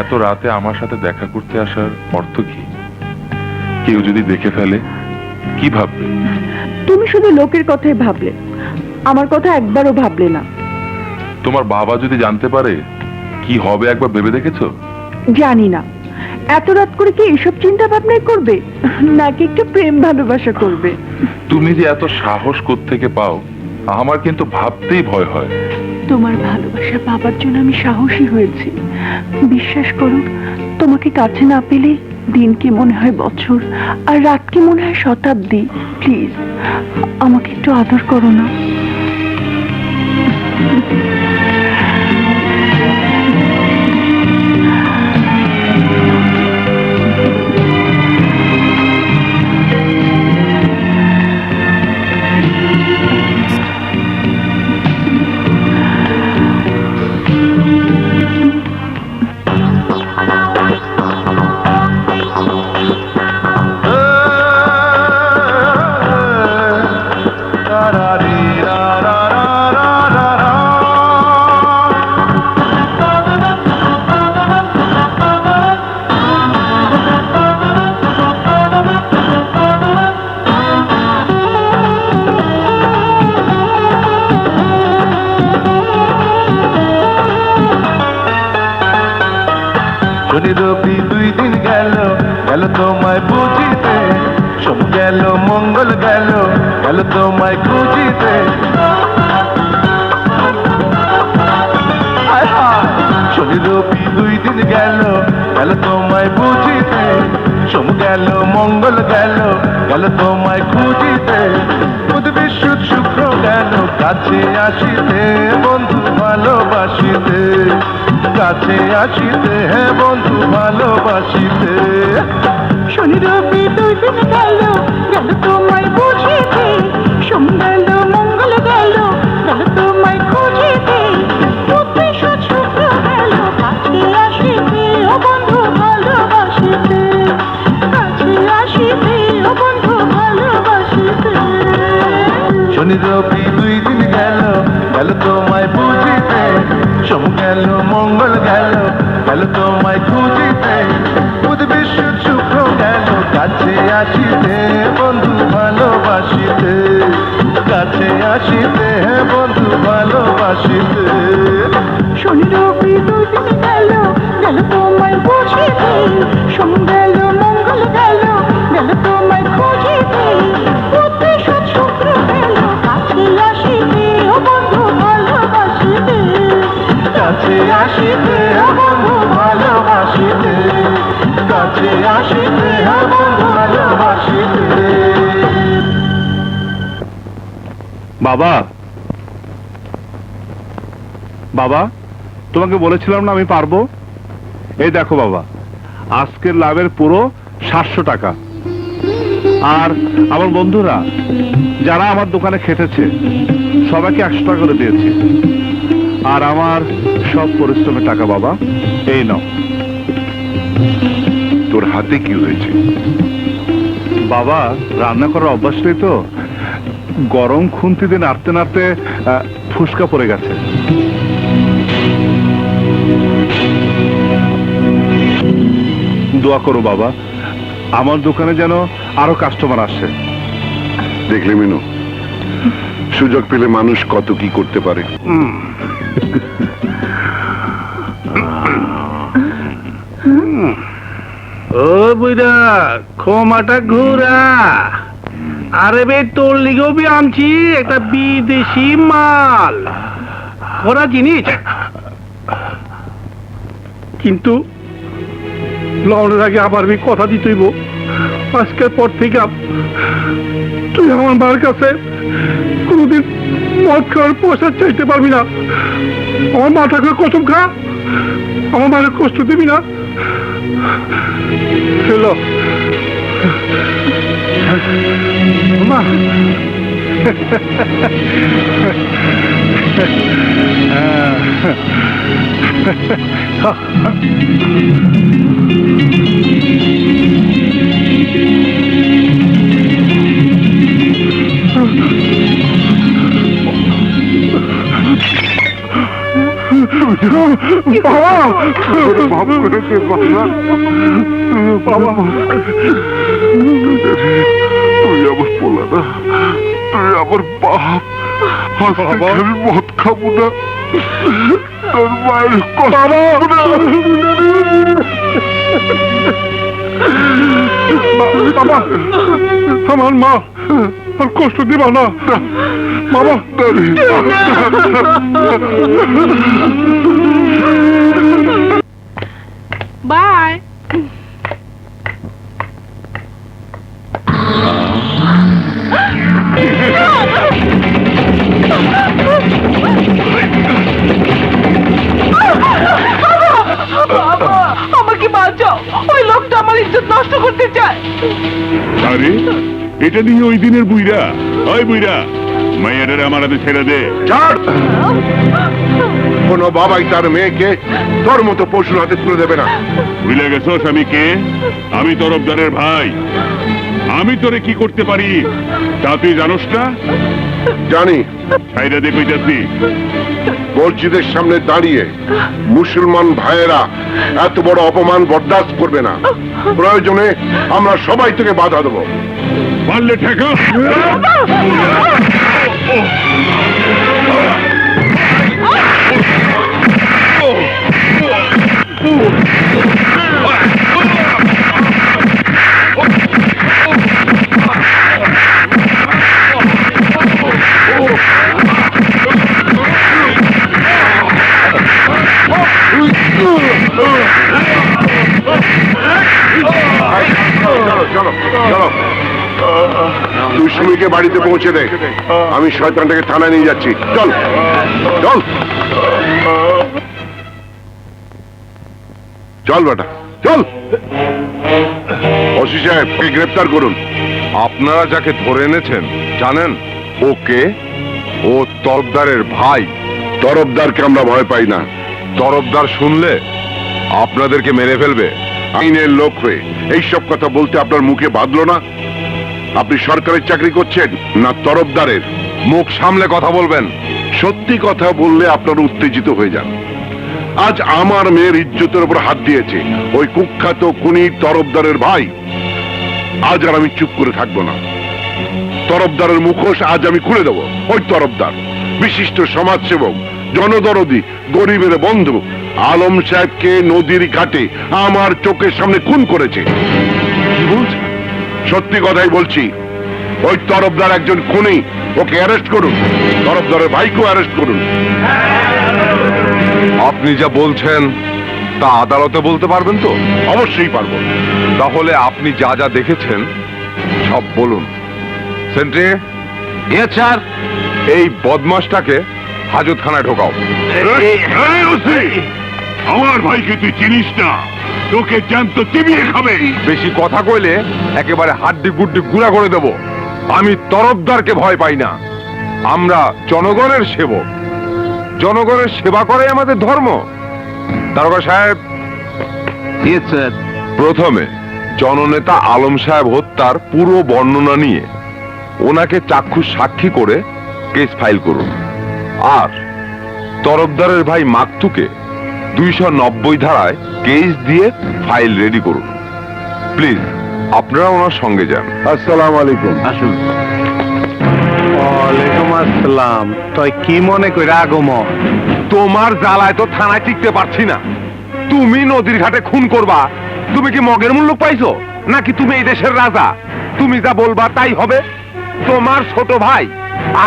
এত রাতে আমার সাথে দেখা করতে আসার অর্থ কি? কেউ যদি দেখে ফেলে কি ভাববে? তুমি শুধু লোকের কথাই ভাবলে, আমার কথা একবারও ভাবলে না। তোমার বাবা যদি জানতে পারে কি হবে একবার ভেবে দেখেছো? জানি না এত রাত করে কি এসব চিন্তা ভাবনাই করবে, নাকি একটু প্রেম ভালোবাসা করবে। তুমি যে এত সাহস কোত্থেকে পাও আমার কিন্তু ভাবতেই ভয় হয়। তোমার ভালোবাসা পাবার জন্য আমি সাহসী হয়েছি। বিশ্বাস করো, তোমাকে কাছে না পেলে দিন কি মনে হয় বছর, আর রাত কি মনে হয় শতাব্দী। প্লিজ আমাকে একটু আদর করো না। শনি রবি 2 দিন গেল, গেল তোমায় বুঝিতে, সোম গেল মঙ্গল গেল, গেল গেল তোমায় খুঁজিতে। হায় হায়, শনি রবি 2 দিন গেল, গেল তোমায় বুঝিতে। সোম গেল মঙ্গল গেল, গেল তোমায় খুঁজিতে। বুধ বৃহস্পতি শুক্র গেল, কাছে আসিতে বন্ধু ভালোবাসিতে। কাছে আসিতে হে বন্ধু ভালোবাসিতে। শনি রবি 2 দিন গেল, গেল তোমায় বুঝিতে। সোম গেল মঙ্গল গেল, গেল তোমায় খুঁজিতে। বুধ বৃহস্পতি শুক্র গেল, কাছে আসিতে ও বন্ধু ভালোবাসিতে। কাছে আসিতে ও বন্ধু ভালোবাসিতে। শনি রবি 2 দিন গেল, গেল তোমায় বুঝিতে। সোম গেল মঙ্গল গেল, গেল তোমায় খুঁজিতে। বুধ বৃহস্পতি শুক্র গেল, কাছে আসিতে বন্ধু ভালোবাসিতে। কাছে আসিতে হে বন্ধু ভালোবাসিতে। শনি রবি 2 দিন গেল, গেল তোমায় বুঝিতে। সোম গেল মঙ্গল গেল, গেল তোমায় খুঁজিতে। বুধ বৃহস্পতি শুক্র গেল, কাছে আসিতে ও বন্ধু ভালোবাসিতে। কাছে আসিতে হে বন্ধু ভালোবাসিতে। কাছে আসিতে হে বন্ধু ভালোবাসিতে। বাবা, বাবা, তোমাকে বলেছিলাম না আমি পারবো। এই দেখো বাবা, আজকের লাভের পুরো 700 টাকা। আর আমার বন্ধুরা যারা আমার দোকানে খেটেছে সবাইকে 100 টাকা করে দিয়েছি। আর আমার সব পরিশ্রমের টাকা বাবা, এই নাও। তোর হাতে কি হয়েছে? বাবা, রান্না করার অভ্যাস নেই তো, গরম খুন্তি দিয়ে নাড়তে নাড়তে ফুসকা পড়ে গেছে। দোয়া করো বাবা, আমার দোকানে যেন আরো কাস্টমার আসে। দেখলে মিনু, সুযোগ পেলে মানুষ কত কি করতে পারে। ও বুইরা ক্ষমাটা ঘুরা। আরে বে তোর লিগেও বি আনছি একটা বিদেশি মাল, ওরা জিনিস। কিন্তু লওয়ার আগে আবার বি কথা দিতেইব, আজকের পর থেকে তুই আমার মার কাছে কোনোদিন মদ খাওয়ার পয়সা চাইতে পারবি না। আমার মাথা করে কসম খা, আমার মায়ের কষ্ট দিবি না। হ্যালো মা, ভাব করেছে বাবা, তুই আমার পোলা না, তুই আমার বাপ। আমি মদ খাবো না, তোর মায়ের বাবা, আমার মা আর কষ্ট দিবা না বাবা। বাই। আমাকে বাঁচাও, ওই লোকটা আমার ইজ্জত নষ্ট করতে চায়। আরে এটা নিয়ে ওই দিনের বুইরা। ওই বুইরা, মাইয়াটারে আমার হাতে ছেড়ে দে। ছাড়! কোন বাবাই তার মেয়েকে তোর মতো পশুর হাতে তুলে দেবে না। ভুলে গেছোস আমি কে? আমি তরফদারের ভাই। আমি তোরে কি করতে পারি তা তুই জানোস না? জানি। ছাইরা দে কইতাছি। মসজিদের সামনে দাঁড়িয়ে মুসলমান ভাইয়েরা এত বড় অপমান বরদাস্ত করবে না। প্রয়োজনে আমরা সবাই তোকে বাধা দেবো। পারলে ঠেকা। তুই সুমিকে বাড়িতে পৌঁছে দে, আমি শয়তানটাকে থানায় নিয়ে যাচ্ছি। চল চল চল বেটা চল। ওসি সাহেব, গ্রেফতার করুন। আপনারা যাকে ধরে এনেছেন জানেন ওকে? ও তরফদারের ভাই। তরফদারকে আমরা ভয় পাই না। তরফদার শুনলে আপনাদেরকে মেরে ফেলবে। আইনের লোক হয়ে এইসব কথা বলতে আপনার মুখে বাঁধলো না? আপনি সরকারের চাকরি করছেন না তরফদারের? মুখ সামলে কথা বলবেন। সত্যি কথা বললে আপনারা উত্তেজিত হয়ে যান। আজ আমার মেয়ের ইজ্জতের উপর হাত দিয়েছে ওই কুখ্যাত খুনি তরফদারের ভাই। আজ আর আমি চুপ করে থাকবো না। তরফদারের মুখোশ আজ আমি খুলে দেবো। ওই তরফদার বিশিষ্ট সমাজসেবক, জনদরদি, গরিবের বন্ধু আলম সাহেবকে নদীর ঘাটে আমার চোখের সামনে খুন করেছে। কি বলছেন? সত্যি কথাই বলছি। ওই তরফদার একজন খুনি, ওকে অ্যারেস্ট করুন। তরফদারের ভাইকেও অ্যারেস্ট করুন। আপনি যা বলছেন তা আদালতে বলতে পারবেন তো? অবশ্যই পারবো। তাহলে আপনি যা যা দেখেছেন সব বলুন। Sentry, sir. এই বদমাশটাকে হাজতখানায় ঢোকাও। আমার ভাইকে তুই চিনিস না? তোকে জ্যান্ত চিবিয়ে খাবে। বেশি কথা কইলে একেবারে হাড্ডি গুড্ডি গুঁড়া করে দেব। আমি তরফদারকে ভয় পাই না। আমরা জনগণের সেবক। জনগণের সেবা করে আমাদের ধর্ম। দারোগা সাহেব, স্যার। প্রথমে জননেতা আলম সাহেব হত্যার পুরো বর্ণনা নিয়ে ওনাকে চাক্ষুষ সাক্ষী করে কেস ফাইল করুন। আর তরফদারের ভাই মাকতুকে 290 ধারায় কেস দিয়ে ফাইল রেডি করুন। প্লিজ আপনারা ওনার সঙ্গে যান। আসসালামু আলাইকুম। আসুন। ওয়ালাইকুম আসসালাম। তুই কি মনে করে আগমন? তোমার জ্বালায় তো থানায় টিকতে পারছি না। তুমি নদীর ঘাটে খুন করবা। তুমি কি মগের মূল্য পাইছো নাকি তুমি এই দেশের রাজা? তুমি যা বলবা তাই হবে। তোমার ছোট ভাই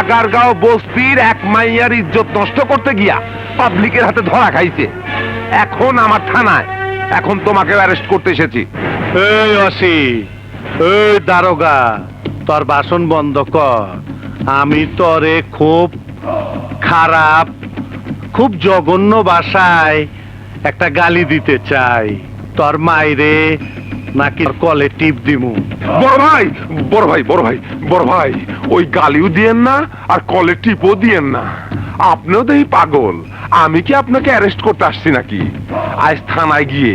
আগারগাঁও বস্তির এক মাইয়ার ইজ্জত নষ্ট করতে গিয়া পাবলিকের হাতে ধরা খাইছে। এখন আমার থানায়। এখন তোমাকে অ্যারেস্ট করতে এসেছি। এই অসি, এই দারোগা, তোর বাসন বন্ধ কর। আমি তোরে খুব খারাপ, খুব জঘন্য ভাষায় একটা গালি দিতে চাই। তোর মাইরে নাকি তোর কলে টিপ দিমু? বড় ভাই, বড় ভাই, বড় ভাই, বড় ভাই, ওই গালিও দিয়েন না আর কলে টিপও দিয়েন না। আপনিও তো এই পাগল। আমি কি আপনাকে অ্যারেস্ট করতে আসছি নাকি? আজ থানায় গিয়ে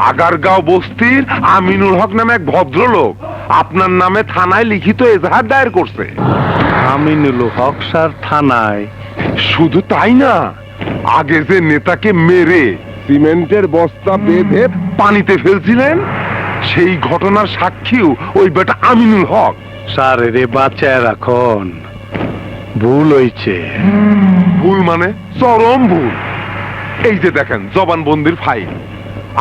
আগারগাঁও বস্তির আমিনুল হক নামে এক ভদ্রলোক আপনার নামে থানায় লিখিত এজাহার দায়ের করছে। আমিনুল হক স্যার থানায়? শুধু তাই না, আগে যে নেতাকে মেরে সিমেন্টের বস্তা বেঁধে পানিতে ফেলছিলেন সেই ঘটনার সাক্ষীও ওই বেটা আমিনুল হক। স্যার রে বাঁচায় রাখন। ভুল হইছে। ভুল মানে চরম ভুল। এই যে দেখেন জবানবন্দির ফাইল।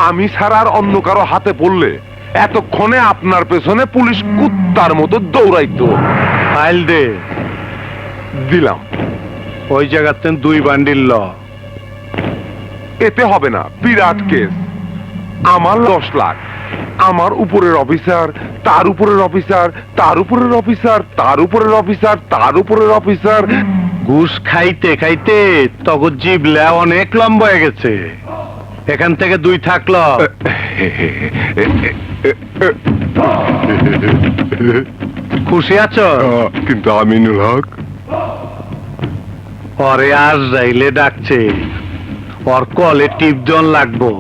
আমি ছাড়া আর অন্য কারো হাতে পড়লে এতক্ষণে আপনার পেছনে পুলিশ কুত্তার মতো দৌড়াইতো। ফাইল দে। দিলাম। ওই জায়গাতে 2 বান্ডিল ল। এতে হবে না, বিরাট কেস। আমার 10 লাখ, আমার উপরের অফিসার, তার উপরের অফিসার, তার উপরের অফিসার, তার উপরের অফিসার, তার উপরের অফিসার। ঘুষ খাইতে খাইতে তখন জিবলা অনেক লম্বা হয়ে গেছে। এখান থেকে 2 থাকলো। খুশি আছো? কিন্তু আমিনুল হক ওরে আজ যাইলে ডাকছে। ওর কলে টিপ জন লাগবো।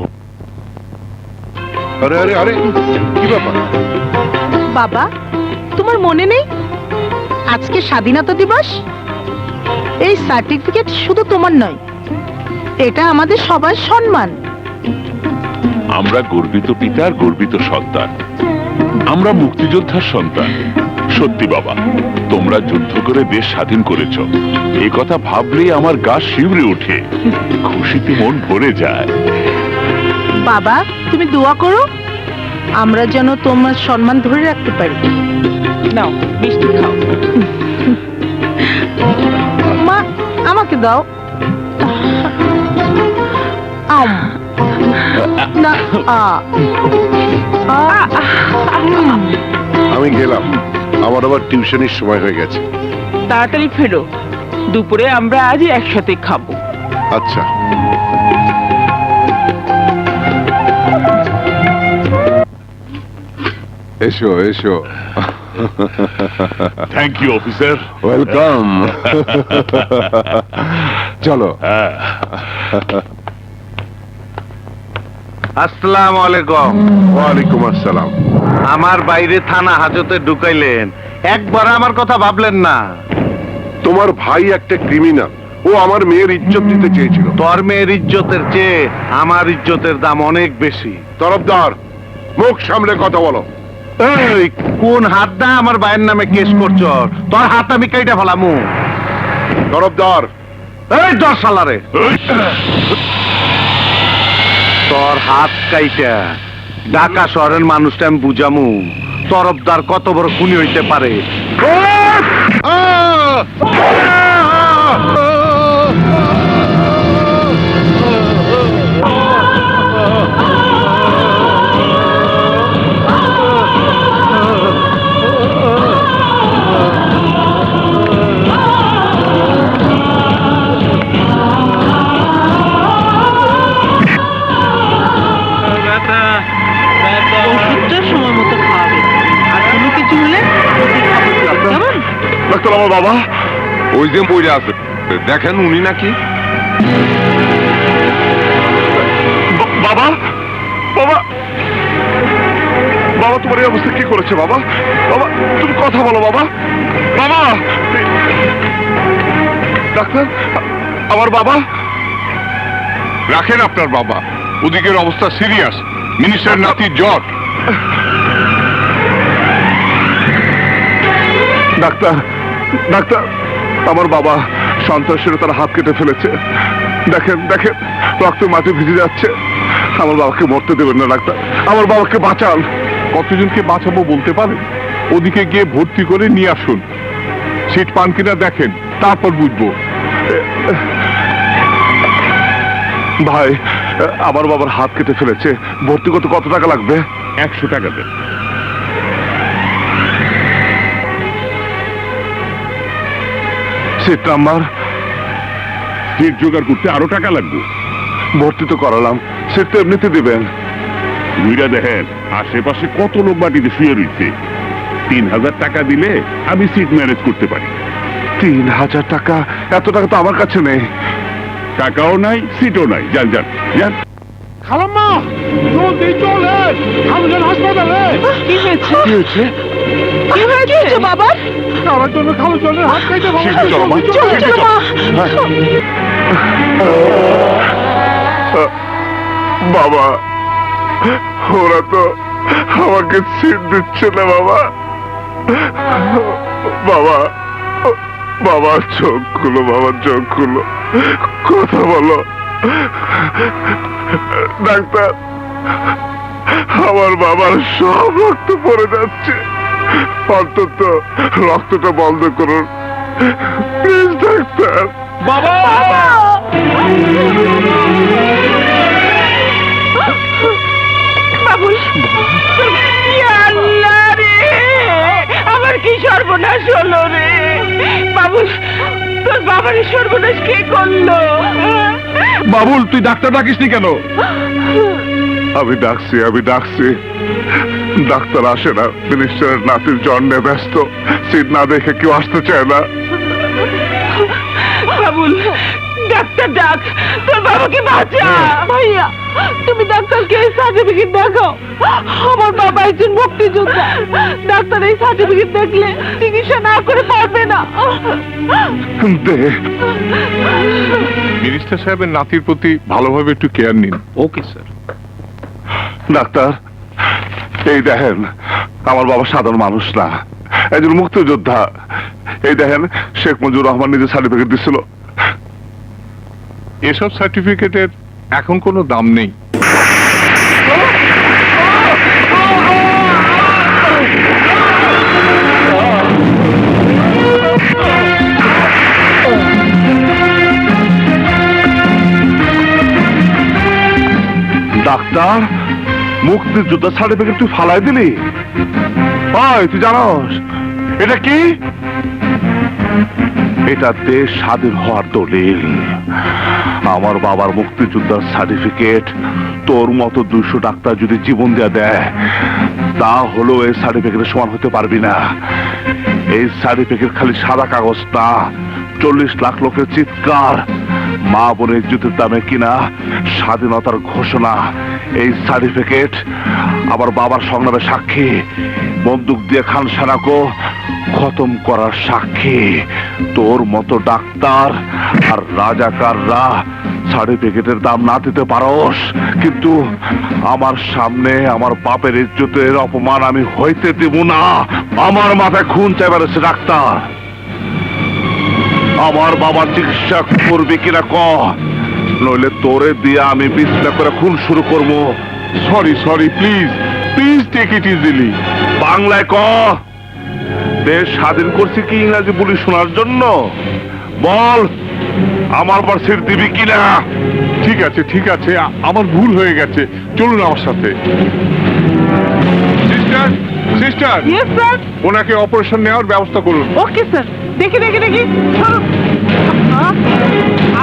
আরে আরে আরে কি ব্যাপার? বাবা, তোমার মনে নেই আজকে স্বাধীনতা দিবস? এই সার্টিফিকেট শুধু তোমার নয়, এটা আমাদের সবার সম্মান। আমরা গর্বিত পিতার গর্বিত সন্তান। আমরা মুক্তিযোদ্ধার সন্তান। সত্যি বাবা, তোমরা যুদ্ধ করে দেশ স্বাধীন করেছ। এই কথা ভাবলেই আমার গা শিউরে ওঠে, খুশিতে মন ভরে যায়। বাবা, তুমি দোয়া করো আমরা যেন তোমার সম্মান ধরে রাখতে পারি। নাও মিষ্টি খাও। মা, আমাকে দাও। না, আমি গেলাম। আমার আবার টিউশনের সময় হয়ে গেছে। তাড়াতাড়ি ফেরো, দুপুরে আমরা আজ একসাথে খাবো। আচ্ছা। এসো এসো। Thank you officer. ওয়েলকাম। চলো। আসসালামু আলাইকুম। ওয়ালাইকুম আসসালাম। আমার বাইরে থানা হাজতে ঢুকাইলেন, একবার আমার কথা ভাবলেন না? তোমার ভাই একটা ক্রিমিনাল, ও আমার মেয়ের ইজ্জত দিতে চেয়েছিল। তোর মেয়ের ইজ্জতের চেয়ে আমার ইজ্জতের দাম অনেক বেশি। তরফদার, মুখ সামলে কথা বলো। এই কোন হাত দা আমার ভাইয়ের নামে কেস করছ? তোর হাত আমি কাইটা ফেলামু। তরফদার, এই দশ সালারে তোর হাত কাইটা ঢাকা শহরের মানুষটা আমি বুঝামু তরফদার কত বড় খুনি হইতে পারে। ওষুধটা সময় মতো খাওয়াবে, আর কোনো কিছু হলে ওষুধ খাবে, কেমন? ডাক্তার, আমার বাবা ওই যে বইরে আছে, দেখেন উনি নাকি। বাবা, বাবা, বাবা, তোমার এই অবস্থা কি করেছে বাবা? বাবা, তুমি কথা বলো বাবা। বাবা, ডাক্তার, আমার বাবা। রাখেন আপনার বাবা, ওদিকের অবস্থা সিরিয়াস। মিনিস্টার নাতির জ্বর। ডাক্তার, ডাক্তার, আমার বাবা সন্ত্রাসীরা তার হাত কেটে ফেলেছে। দেখেন, দেখেন, রক্ত মাটি ভিজে যাচ্ছে। আমার বাবাকে মরতে দেবেন না ডাক্তার, আমার বাবাকে বাঁচান। কতজনকে বাঁচাবো বলতে পারেন? ওদিকে গিয়ে ভর্তি করে নিয়ে আসুন। সিট পান কিনা দেখেন, তারপর বুঝবো। ভাই, আমার বাবার হাত কেটে ফেলেছে, ভর্তি করতে কত টাকা লাগবে? 100 টাকা দেন। Seat number? সিট জোগাড় করতে আরো টাকা লাগবে। ভর্তি তো করালাম, সিট তো এমনিতে দিবেন। বুঝা দেখেন আশেপাশে কত লোক মাটিতে শুয়ে রয়েছে। 3000 টাকা দিলে আমি সিট ম্যানেজ করতে পারি। 3000 টাকা? এত টাকা তো আমার কাছে নেই। টাকাও নাই, সিটও নাই। যান যান যান। খালাম্মা, জলদি চলেন, খালুজান হাসপাতালে। কি হয়েছে? কি হয়েছে? কি হয়েছে বাবা? আমার জন্য খালুজানের হাত কেটে শীঘ্র চলো মা, চলো, শীঘ্র চলো, চলো। মা। বাবা, ওরা তো আমাকে সিট দিচ্ছে না বাবা। বাবা, বাবা চোখ খুলো, বাবা চোখ খুলো, কথা বলো। ডাক্তার, আমার বাবার সব রক্ত পড়ে যাচ্ছে, অন্তত রক্তটা বন্ধ করুন প্লিজ ডাক্তার। বাবা, বাবুল, ইয়া আল্লাহ রে, আমার কি সর্বনাশ হলো রে। বাবুল, তোর বাবার এই সর্বনাশ কে করলো? বাবুল, তুই ডাক্তার ডাকিসনি কেন? আমি ডাকছি। ডাক্তার আসে না, মিনিস্টারের নাতির জন্মে ব্যস্ত, সিট না দেখে কেউ আসতে চায় না। বাবুল, ডাক্তার ডাক, তোর বাবাকে বাঁচা। ভাইয়া, তুমি ডাক্তারকে এই সার্টিফিকেট দেখাও। আমার বাবা একজন মুক্তিযোদ্ধা, ডাক্তার এই সার্টিফিকেট দেখলে চিকিৎসা না করে পারবে না। দে। মিনিস্টার সাহেবের নাতির প্রতি ভালোভাবে একটু কেয়ার নিন। Okay sir. ডাক্তার, এই দেখেন, আমার বাবা সাধারণ মানুষ না, একজন মুক্তিযোদ্ধা। এই দেখেন, শেখ মুজিবুর রহমান নিজে সার্টিফিকেট দিছিল। এসব সার্টিফিকেটের এখন কোনো দাম নেই। ডাক্তার, মুক্তিযোদ্ধা সার্টিফিকেট তুই ফালাই দিলি? তুই জানোস এটা কি? এটা দেশ স্বাধীন হওয়ার দলিল। আমার বাবার মুক্তিযোদ্ধার সার্টিফিকেট। তোর মতো 200 ডাক্তার যদি জীবন দেয়া দেয়, তা হলো এই সার্টিফিকেটের সমান হতে পারবি না। এই সার্টিফিকেট খালি সাদা কাগজ না, 40 লাখ লোকের চিৎকার, মা বোনের ইজ্জতের দামে কিনা স্বাধীনতার ঘোষণা। এই সার্টিফিকেট আমার বাবার সংগ্রামের সাক্ষী, বন্দুক দিয়ে খান সেনাকে খতম করার সাক্ষী। তোর মতো ডাক্তার আর রাজাকাররা সার্টিফিকেটের দাম না দিতে পারোস, কিন্তু আমার সামনে আমার বাপের ইজ্জতের অপমান আমি হইতে দেব না। আমার মাথায় খুন চাইবার আছে ডাক্তার। আমার বাবার চিকিৎসা করবি কিনা ক, নইলে তোরে দিয়ে আমি বিছনা করে খুন শুরু করব। Sorry sorry, please please take it easily. বাংলায় ক, দেশ স্বাধীন করছি কি ইংরাজি বলি শোনার জন্য? বল, আমার পর সিট দিবি কিনা? ঠিক আছে ঠিক আছে, আমার ভুল হয়ে গেছে, চলুন আমার সাথে। Sister sister, yes sir. ওনাকে অপারেশন নেওয়ার ব্যবস্থা করুন। Okay sir. দেখি দেখি দেখি, চলো।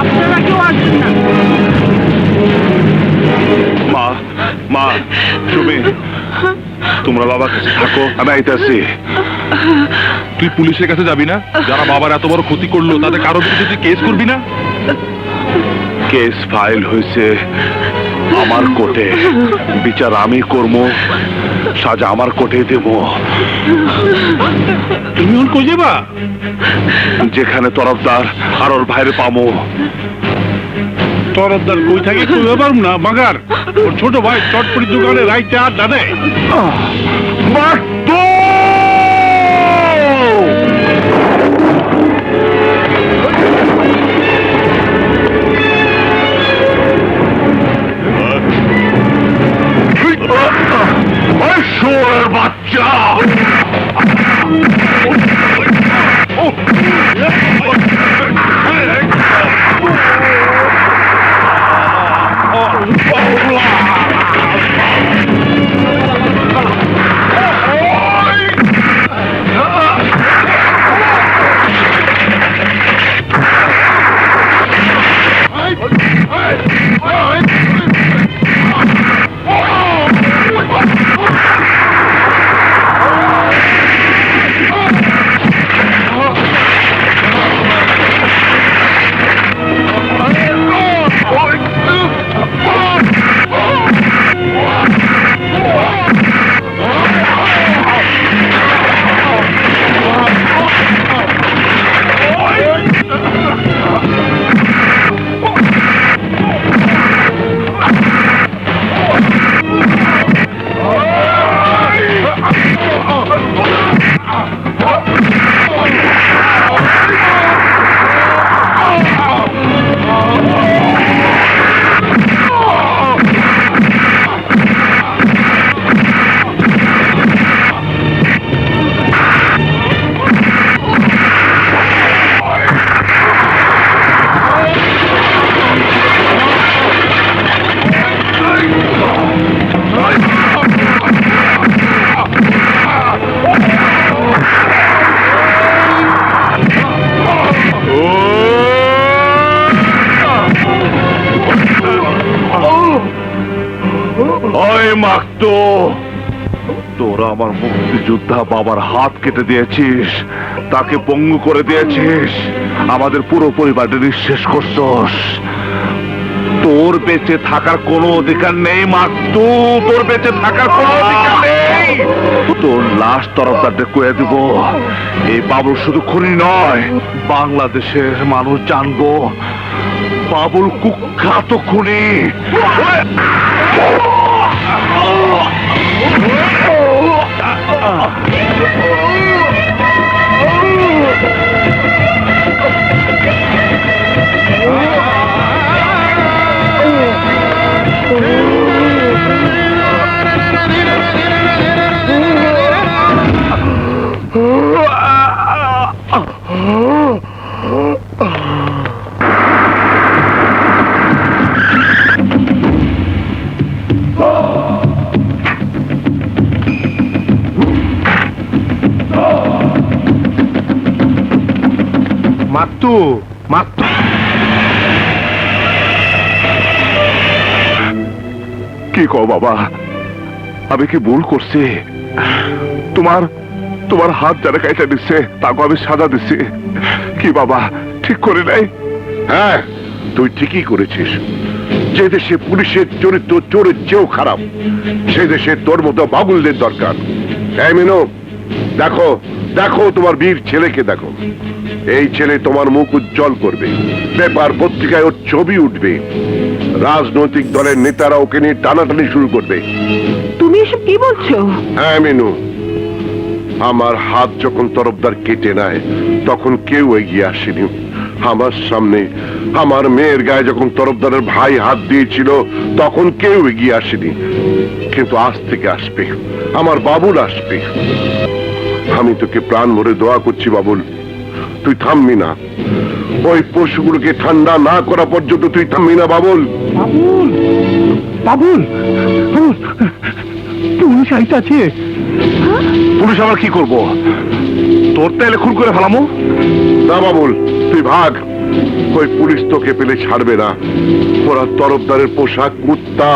আপনারা কেউ আসবেন না। মা মা, তুমি তোমরা বাবার কাছে থাকো, আমি আইতাছি। তুই পুলিশের কাছে যাবি না? যারা বাবার এত বড় ক্ষতি করলো তাদের কারোর বিরুদ্ধে তুই কেস করবি না? কেস ফাইল হয়েছে আমার কোর্টে, বিচার আমি করব, সাজা আমার কোর্টে দেব। তুমি ওর কই যাবা? যেখানে তরফদার আর ওর ভাইরে পামো। তরফদার কই থাকে কইতে পারবো না মাগার। ওর ছোট ভাই চটপটি দোকানে রাইতে আড্ডা দেয়। মারতো! ওই শুয়োরের বাচ্চা! মাগতো, তোরা আমার মুক্তিযোদ্ধা বাবার হাত কেটে দিয়েছিস, তাকে পঙ্গু করে দিয়েছিস, আমাদের পুরো পরিবারটা নিঃশেষ করছস। তোর বেঁচে থাকার কোনো অধিকার নেই মাগতো, তোর বেঁচে থাকার কোনো অধিকার নেই। তোর লাশ তরফদারকে কয়ে দিব। এই বাবুল শুধু খুনি নয়, বাংলাদেশের মানুষ জানবো বাবুল কুখ্যাত খুনি। মাত্তু মাত্তু কি কও বাবা, আমি কি ভুল করছি? তোমার তোমার হাত যারা কাইটা দিচ্ছে তাকে আমি সাজা দিচ্ছি কি বাবা, ঠিক করে নাই? হ্যাঁ, তুই ঠিকই করেছিস। যে দেশে পুলিশের চরিত্র চোরের চেয়েও খারাপ, সে দেশে তোর মতো বাবুলদের দরকার। এই মিনু, দেখো দেখো তোমার বীর ছেলেকে দেখো। এই ছেলে তোমার মুখ উজ্জ্বল করবে, পেপার পত্রিকায় ওর ছবি উঠবে, রাজনৈতিক দলের নেতারা ওকে নিয়ে টানাটানি শুরু করবে। তুমি এসব কি বলছো? হ্যাঁ মিনু, আমার হাত যখন তরফদার কেটে নেয় তখন কেউ এগিয়ে আসেনি আমার সামনে। আমার মেয়ের গায়ে যখন তরফদারের ভাই হাত দিয়েছিল তখন কেউ এগিয়ে আসেনি, কিন্তু আজ থেকে আসবে, আমার বাবুল আসবে। আমি তোকে প্রাণ ভরে দোয়া করছি বাবুল, তুই থামবি না। ওই পশুগুলোকে ঠান্ডা না করা পর্যন্ত তুই থামবি না বাবুল। বাবুল বাবুল পুলিশ আইতাছে। পুলিশ আবার কি করবো? তোর তাইলে খুন করে ফেলামো? না বাবুল, তুই ভাগ। ওই পুলিশ তোকে পেলে ছাড়বে না। ওরা তরফদারের পোশাক কুত্তা,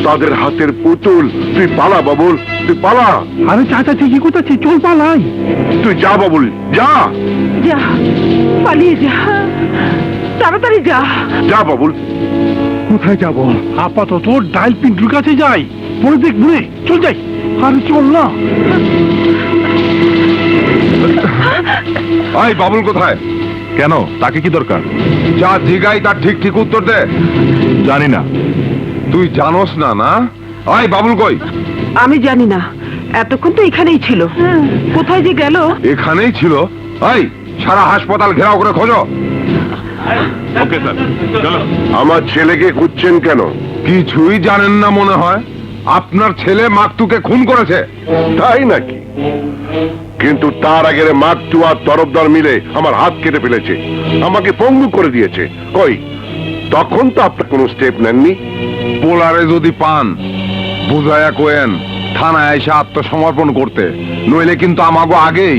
তাদের হাতের পুতুল। তুই পালা বাবুল, তুই পালা। আরে চাচা ঠিকই কোথাচ্ছে, চল পালাই। তুই যা বাবুল, যা যা, পালিয়ে যা, তাড়াতাড়ি যা। যা বাবুল। কোথায় যাব? আপাতত ডাইল পিন্টুর কাছে যাই, পরে দেখবো রে। চল যাই। আরে চল না। এই বাবুল কোথায়? কেন, তাকে কি দরকার? যা জিগাই তার ঠিক ঠিক উত্তর দে। জানি না। তুই জানোস না? না, এই বাবুল কই? আমি জানি না, এতক্ষণ তো এখানেই ছিল। কোথায় যে গেল? এখানেই ছিল। এই সারা হাসপাতাল ঘেরাও করে খোঁজো। ওকে স্যার, চলো। আমার ছেলেকে খুঁজছেন কেন? কিছুই জানেন না মনে হয়। আপনার ছেলে মাকতুকে খুন করেছে। তাই নাকি? কিন্তু তার আগে মাকতু আর তরফদার মিলে আমার হাত কেটে ফেলেছে, আমাকে পঙ্গু করে দিয়েছে। কই, তখন তো আপনার কোনো স্টেপ নেননি। পোলারে যদি পান বুঝায়া কোয়েন থানায় এসে আত্মসমর্পণ করতে, নইলে কিন্তু আমাগো আগেই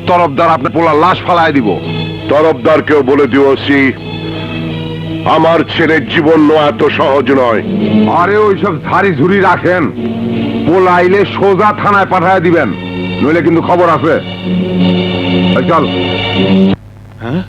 তরফদার আপনার পোলার লাশ ফালায় দিব। তরফদারকেও বলে দিওছি আমার ছেলের জীবন নেওয়া এত সহজ নয়। আরে ওইসব ঝাড়ি ঝুড়ি রাখেন, পোলাইলে সোজা থানায় পাঠায় দিবেন, নইলে কিন্তু খবর আছে। এই চল। হ্যাঁ,